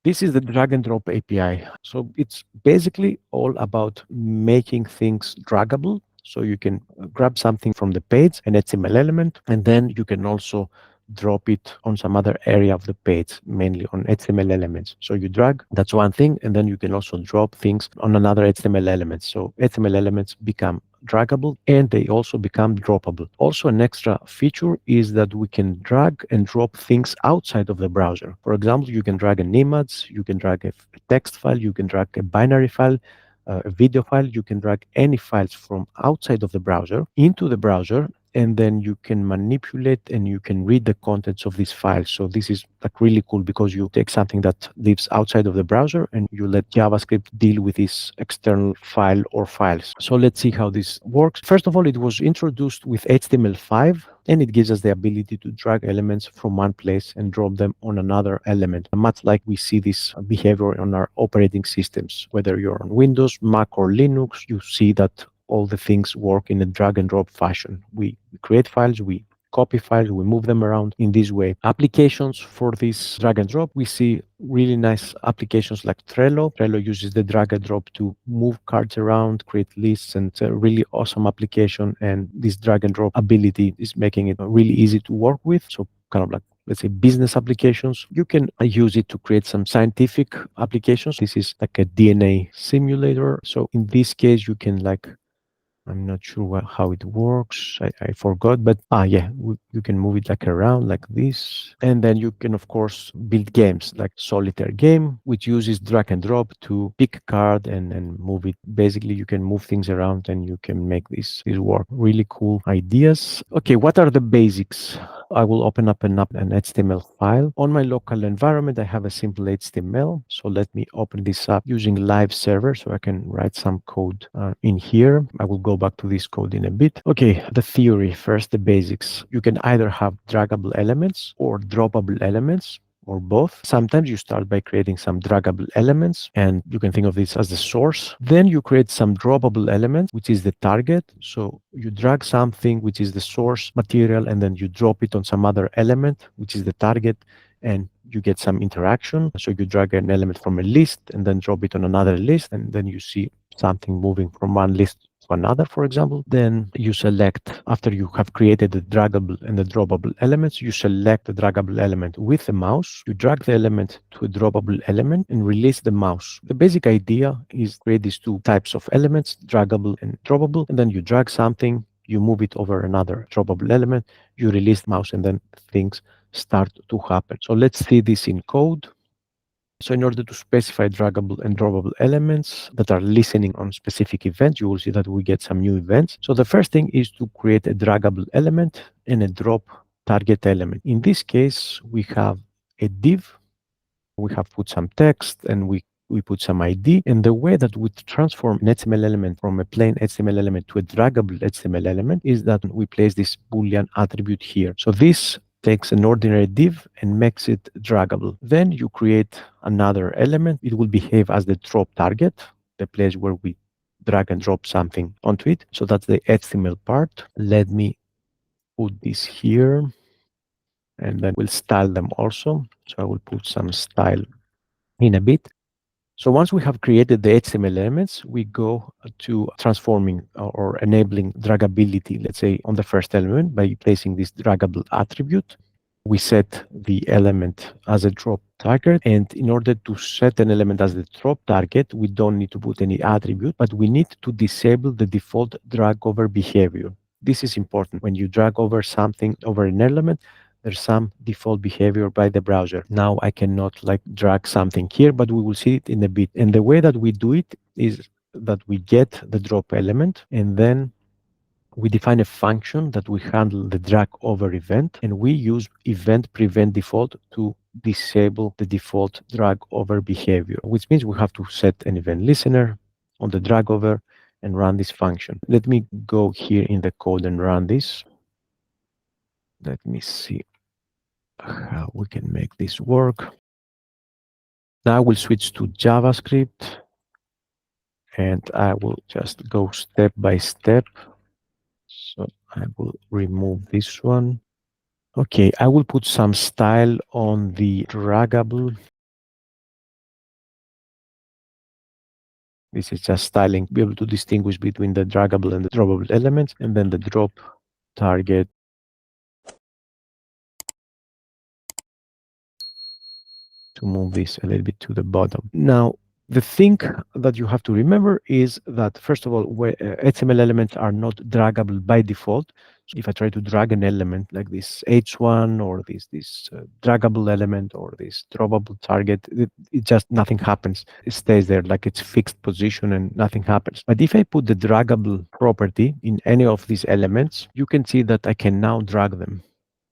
This is the drag and drop API. So it's basically all about making things draggable. So you can grab something from the page, an HTML element, and then you can also drop it on some other area of the page, mainly on HTML elements. So you drag, that's one thing, and then you can also drop things on another HTML element. So HTML elements become draggable and they also become droppable. Also, an extra feature is that we can drag and drop things outside of the browser. For example, you can drag an image, you can drag a text file, you can drag a binary file, a video file, you can drag any files from outside of the browser into the browser, and then you can manipulate and you can read the contents of these files. So this is like really cool because you take something that lives outside of the browser and you let JavaScript deal with this external file or files. So let's see how this works. First of all, it was introduced with HTML5, and it gives us the ability to drag elements from one place and drop them on another element, much like we see this behavior on our operating systems. Whether you're on Windows, Mac, or Linux, you see that all the things work in a drag and drop fashion. We create files, we copy files, we move them around in this way. Applications for this drag and drop, we see really nice applications like Trello. Trello uses the drag and drop to move cards around, create lists, and it's a really awesome application. And this drag and drop ability is making it really easy to work with. So kind of like, let's say, business applications. You can use it to create some scientific applications. This is like a DNA simulator. So in this case, you can like, I'm not sure how it works. I forgot, but yeah, you can move it like around like this. And then you can, of course, build games like solitaire game, which uses drag and drop to pick a card and move it. Basically, you can move things around and you can make this work. Really cool ideas. Okay, what are the basics? I will open up an HTML file. On my local environment, I have a simple HTML. So let me open this up using live server so I can write some code in here. I will go back to this code in a bit. Okay, the theory first, the basics. You can either have draggable elements or droppable elements, or both. Sometimes you start by creating some draggable elements, and you can think of this as the source. Then you create some droppable elements, which is the target. So you drag something, which is the source material, and then you drop it on some other element, which is the target, and you get some interaction. So you drag an element from a list and then drop it on another list, and then you see something moving from one list to another, for example. Then you select, after you have created the draggable and the droppable elements, you select the draggable element with the mouse, you drag the element to a droppable element and release the mouse. The basic idea is create these two types of elements, draggable and droppable, and then you drag something, you move it over another droppable element, you release the mouse, and then things start to happen. So let's see this in code. So in order to specify draggable and droppable elements that are listening on specific events, you will see that we get some new events. So the first thing is to create a draggable element and a drop target element. In this case, we have a div. We have put some text and we put some ID. And the way that we transform an HTML element from a plain HTML element to a draggable HTML element is that we place this Boolean attribute here. So this takes an ordinary div and makes it draggable. Then you create another element. It will behave as the drop target, the place where we drag and drop something onto it. So that's the HTML part. Let me put this here, and then we'll style them also. So I will put some style in a bit. So once we have created the HTML elements, we go to transforming or enabling draggability, let's say, on the first element by placing this draggable attribute. We set the element as a drop target. And in order to set an element as the drop target, we don't need to put any attribute, but we need to disable the default drag over behavior. This is important. When you drag over something, over an element, there's some default behavior by the browser. Now I cannot like drag something here, but we will see it in a bit. And the way that we do it is that we get the drop element, and then we define a function that we handle the drag over event, and we use event prevent default to disable the default drag over behavior, which means we have to set an event listener on the drag over and run this function. Let me go here in the code and run this. Let me see how we can make this work. Now we'll switch to JavaScript, and I will just go step by step. So I will remove this one. Okay, I will put some style on the draggable This is just styling, be able to distinguish between the draggable and the droppable elements, and then the drop target to move this a little bit to the bottom. Now, the thing that you have to remember is that, first of all, HTML elements are not draggable by default. So if I try to drag an element like this H1 or this draggable element or this droppable target, it just nothing happens. It stays there like it's fixed position and nothing happens. But if I put the draggable property in any of these elements, you can see that I can now drag them.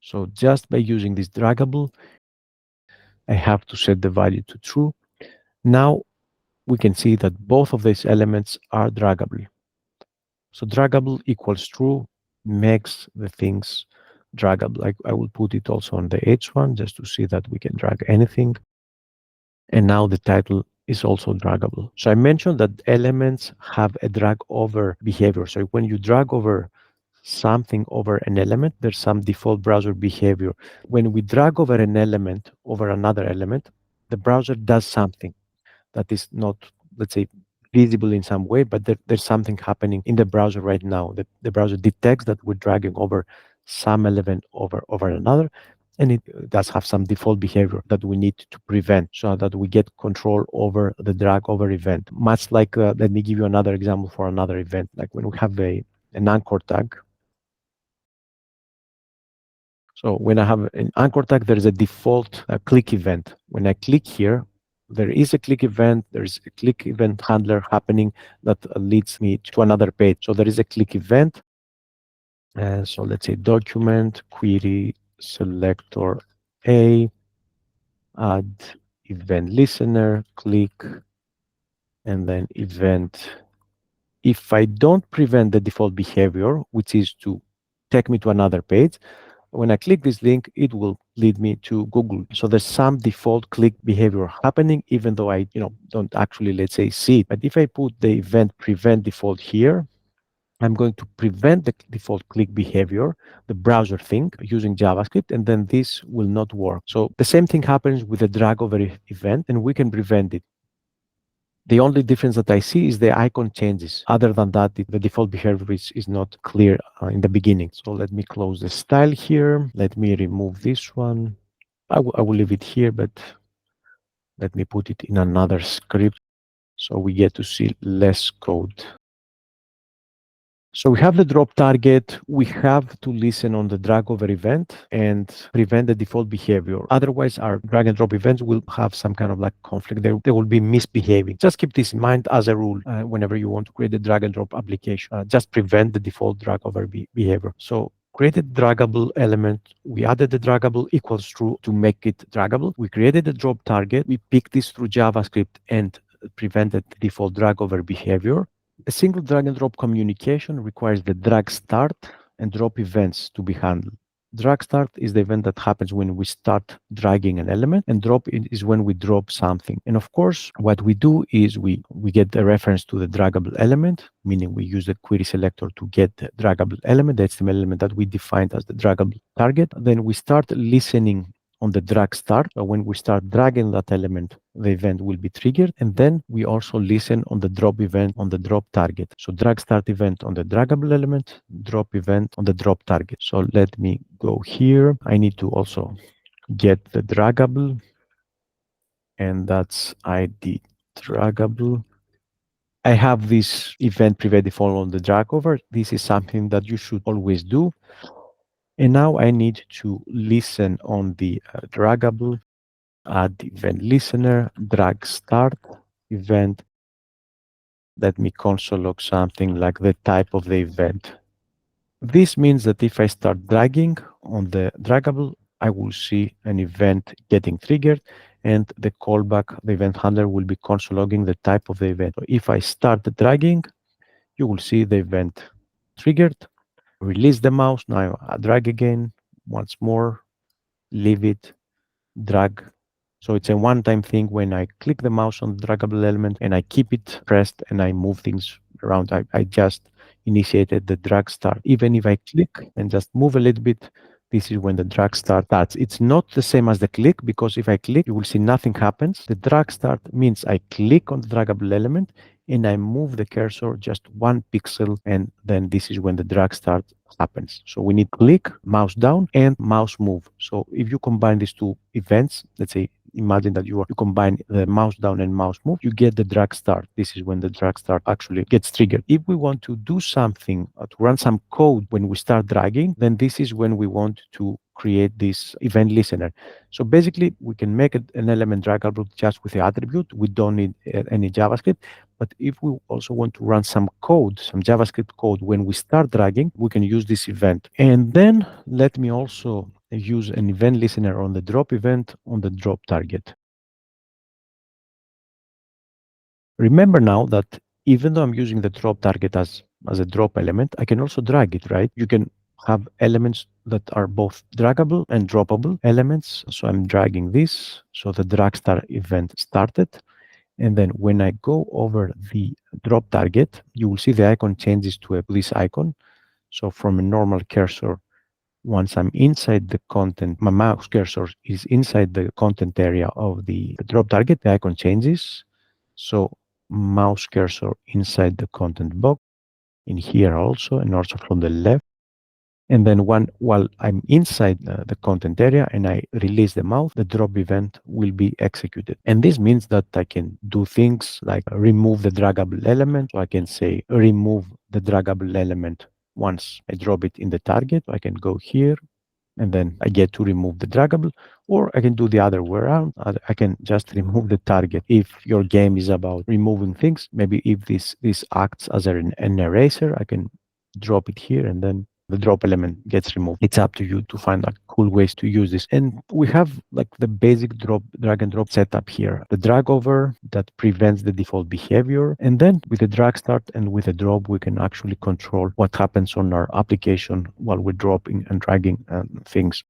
So just by using this draggable, I have to set the value to true. Now we can see that both of these elements are draggable. So draggable equals true makes the things draggable. I will put it also on the H1 just to see that we can drag anything. And now the title is also draggable. So I mentioned that elements have a drag over behavior. So when you drag over something over an element, there's some default browser behavior. When we drag over an element over another element, the browser does something that is not, let's say, visible in some way, but there's something happening in the browser right now. The browser detects that we're dragging over some element over another, and it does have some default behavior that we need to prevent so that we get control over the drag over event. Much like, let me give you another example for another event, like when we have an anchor tag. So when I have an anchor tag, there is a default click event. When I click here, there is a click event. There is a click event handler happening that leads me to another page. So there is a click event. So let's say document, query, selector A, add event listener, click, and then event. If I don't prevent the default behavior, which is to take me to another page, when I click this link, it will lead me to Google. So there's some default click behavior happening, even though I don't actually, let's say, see it. But if I put the event prevent default here, I'm going to prevent the default click behavior, the browser thing, using JavaScript, and then this will not work. So the same thing happens with the drag over event, and we can prevent it. The only difference that I see is the icon changes. Other than that, the default behavior is not clear in the beginning. So let me close the style here. Let me remove this one. I will leave it here, but let me put it in another script so we get to see less code. So we have the drop target. We have to listen on the drag over event and prevent the default behavior. Otherwise, our drag and drop events will have some kind of like conflict. They will be misbehaving. Just keep this in mind as a rule whenever you want to create a drag and drop application. Just prevent the default drag over behavior. So created draggable element. We added the draggable equals true to make it draggable. We created the drop target. We picked this through JavaScript and prevented default drag over behavior. A single drag and drop communication requires the drag start and drop events to be handled. Drag start is the event that happens when we start dragging an element, and drop is when we drop something. And of course, what we do is we get the reference to the draggable element, meaning we use the query selector to get the draggable element, the HTML element that we defined as the draggable target. Then we start listening on the drag start. So when we start dragging that element, the event will be triggered. And then we also listen on the drop event on the drop target. So drag start event on the draggable element, drop event on the drop target. So let me go here. I need to also get the draggable, and that's ID draggable. I have this event prevent default on the drag over. This is something that you should always do. And now I need to listen on the draggable, add event listener, drag start event. Let me console log something like the type of the event. This means that if I start dragging on the draggable, I will see an event getting triggered, and the callback, the event handler, will be console logging the type of the event. So if I start dragging, you will see the event triggered. Release the mouse. Now I drag again once more, leave it, drag. So it's a one-time thing. When I click the mouse on the draggable element and I keep it pressed and I move things around, I just initiated the drag start. Even if I click and just move a little bit, this is when the drag start starts. It's not the same as the click, because if I click, you will see nothing happens. The drag start means I click on the draggable element and I move the cursor just 1 pixel, and then this is when the drag start happens. So we need click, mouse down, and mouse move. So if you combine these two events, let's say, imagine that you combine the mouse down and mouse move, you get the drag start. This is when the drag start actually gets triggered. If we want to do something, to run some code when we start dragging, then this is when we want to create this event listener. So basically, we can make an element draggable just with the attribute. We don't need any JavaScript. But if we also want to run some code, some JavaScript code when we start dragging, we can use this event. And then let me also use an event listener on the drop event on the drop target. Remember now that even though I'm using the drop target as a drop element, I can also drag it, right? You can have elements that are both draggable and droppable elements. So I'm dragging this. So the drag start event started. And then when I go over the drop target, you will see the icon changes to this icon. So from a normal cursor, once I'm inside the content, my mouse cursor is inside the content area of the drop target, the icon changes. So mouse cursor inside the content box, in here also, and also from the left. And then while I'm inside the content area and I release the mouse, the drop event will be executed. And this means that I can do things like remove the draggable element. So I can say remove the draggable element once I drop it in the target. I can go here and then I get to remove the draggable, or I can do the other way around. I can just remove the target. If your game is about removing things, maybe if this acts as an eraser, I can drop it here and then the drop element gets removed. It's up to you to find like cool ways to use this. And we have like the basic drag and drop setup here. The drag over that prevents the default behavior. And then with the drag start and with the drop, we can actually control what happens on our application while we're dropping and dragging things.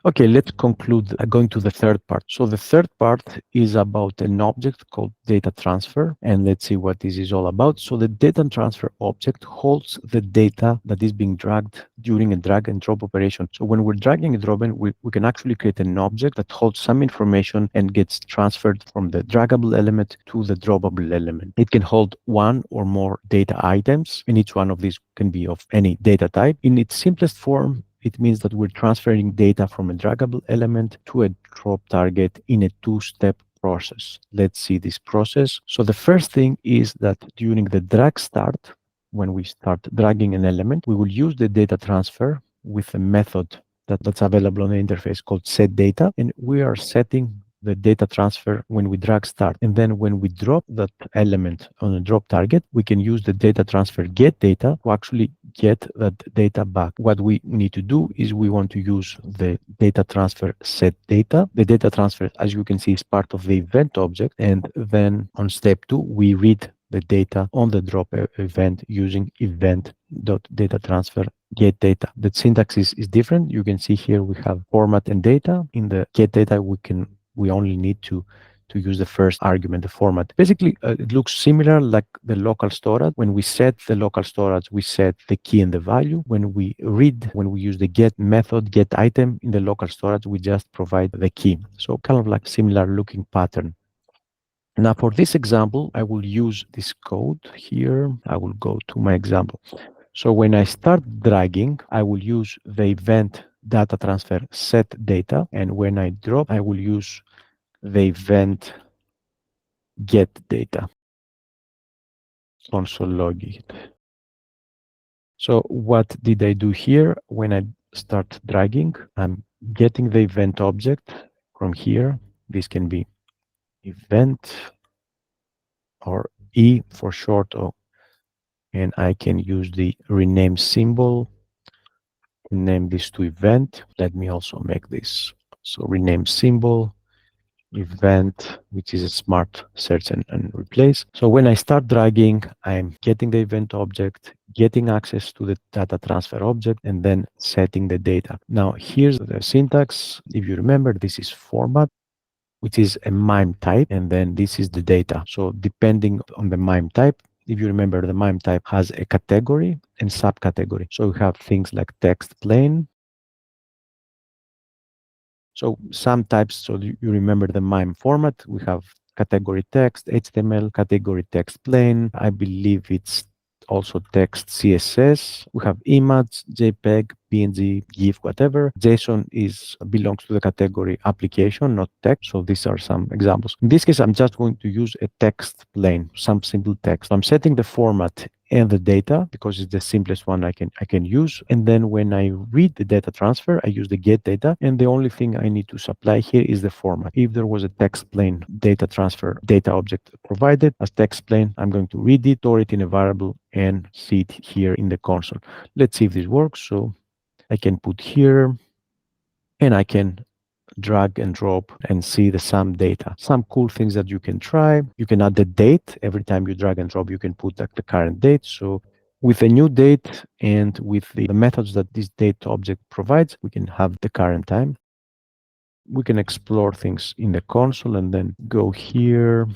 Okay, let's conclude going to the third part. So the third part is about an object called data transfer, and let's see what this is all about. So the data transfer object holds the data that is being dragged during a drag and drop operation. So when we're dragging and dropping, we can actually create an object that holds some information and gets transferred from the draggable element to the droppable element. It can hold one or more data items, and each one of these can be of any data type. In its simplest form, it means that we're transferring data from a draggable element to a drop target in a two-step process. Let's see this process. So the first thing is that during the drag start, when we start dragging an element, we will use the data transfer with a method that's available on the interface called setData, and we are setting the data transfer when we drag start. And then when we drop that element on a drop target, we can use the data transfer get data to actually get that data back. What we need to do is we want to use the data transfer set data. The data transfer, as you can see, is part of the event object. And then on step 2, we read the data on the drop event using event.dataTransfer get data. The syntax is different. You can see here we have format and data. In the get data, we only need to use the first argument, the format. Basically, it looks similar like the local storage. When we set the local storage, we set the key and the value. When we use the get method, get item in the local storage, we just provide the key. So kind of like similar looking pattern. Now for this example, I will use this code here. I will go to my example. So when I start dragging, I will use the event data transfer set data. And when I drop, I will use the event get data. Console log it. So what did I do here? When I start dragging, I'm getting the event object from here. This can be event or E for short, and I can use the rename symbol, name this to event. Let me also make this. So rename symbol, event, which is a smart search and replace. So when I start dragging, I'm getting the event object, getting access to the data transfer object, and then setting the data. Now here's the syntax. If you remember, this is format, which is a MIME type, and then this is the data. So depending on the MIME type, if you remember, the MIME type has a category and subcategory. So we have things like text plain, So some types, so you remember the MIME format. We have category text, HTML, category text plain. I believe it's also text CSS. We have image, JPEG, PNG, GIF, whatever. JSON belongs to the category application, not text. So these are some examples. In this case, I'm just going to use a text plain, some simple text. I'm setting the format and the data because it's the simplest one I can use. And then when I read the data transfer, I use the get data, and the only thing I need to supply here is the format. If there was a text plain data transfer data object provided as text plain, I'm going to read it, store it in a variable, and see it here in the console. Let's see if this works. So I can put here, and I can drag and drop and see the sum data. Some cool things that you can try. You can add the date. Every time you drag and drop, you can put the current date. So with a new date and with the methods that this date object provides, we can have the current time. We can explore things in the console and then go here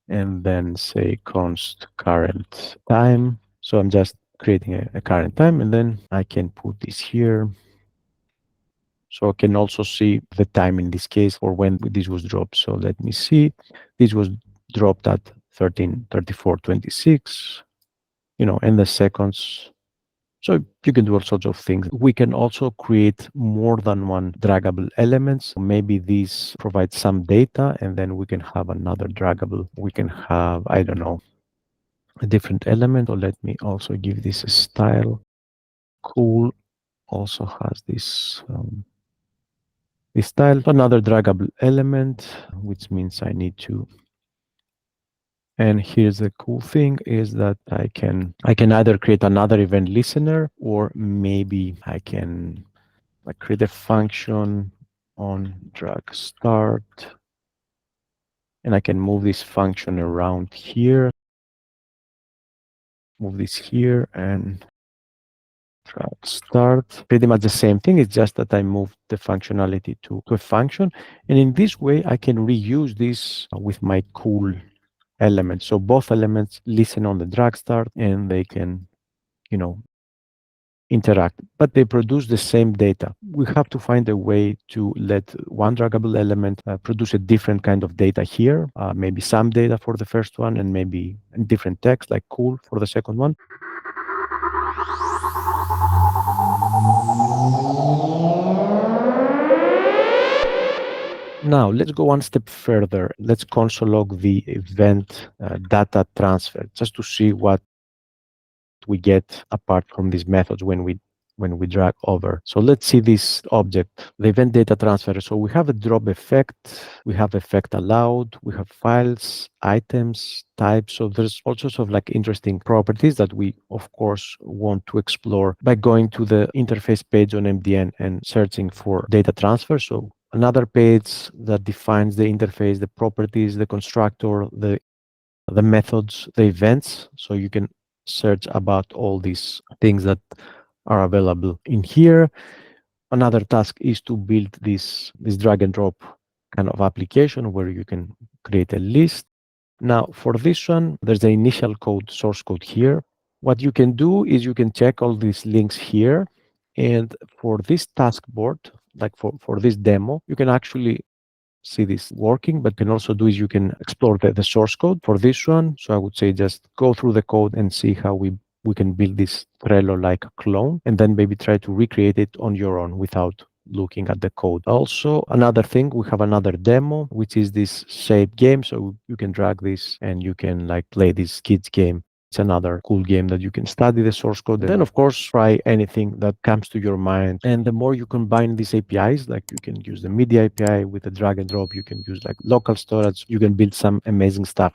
and then say const current time. So I'm just creating a current time, and then I can put this here. So I can also see the time in this case or when this was dropped. So let me see. This was dropped at 13:34:26, and the seconds. So you can do all sorts of things. We can also create more than one draggable elements. Maybe these provide some data, and then we can have another draggable. We can have, I don't know, a different element. Or let me also give this a style. Cool also has this style. Another draggable element, which means I need to. And here's the cool thing is that I can either create another event listener, or maybe I can create a function on drag start, and I can move this function around here, move this here, and drag start. Pretty much the same thing. It's just that I moved the functionality to a function. And in this way, I can reuse this with my cool elements. So both elements listen on the drag start, and they can, interact, but they produce the same data. We have to find a way to let one draggable element produce a different kind of data here, maybe some data for the first one, and maybe different text like cool for the second one. Now, let's go one step further. Let's console log the event data transfer just to see what we get apart from these methods when we drag over. So let's see this object, the event data transfer. So we have a drop effect, we have effect allowed, we have files, items, types. So there's all sorts of interesting properties that we, of course, want to explore by going to the interface page on MDN and searching for data transfer. So another page that defines the interface, the properties, the constructor, the methods, the events. So you can search about all these things that are available in here. Another task is to build this drag and drop kind of application where you can create a list. Now, for this one, there's the initial code, source code here. What you can do is you can check all these links here. And for this task board, like for this demo, you can actually see this working, but can also do is you can explore the source code for this one. So I would say just go through the code and see how we can build this Trello-like clone, and then maybe try to recreate it on your own without looking at the code. Also, another thing, we have another demo, which is this shape game. So you can drag this and you can play this kids game. It's another cool game that you can study the source code. Then, of course, try anything that comes to your mind. And the more you combine these APIs, you can use the media API with the drag and drop, you can use local storage, you can build some amazing stuff.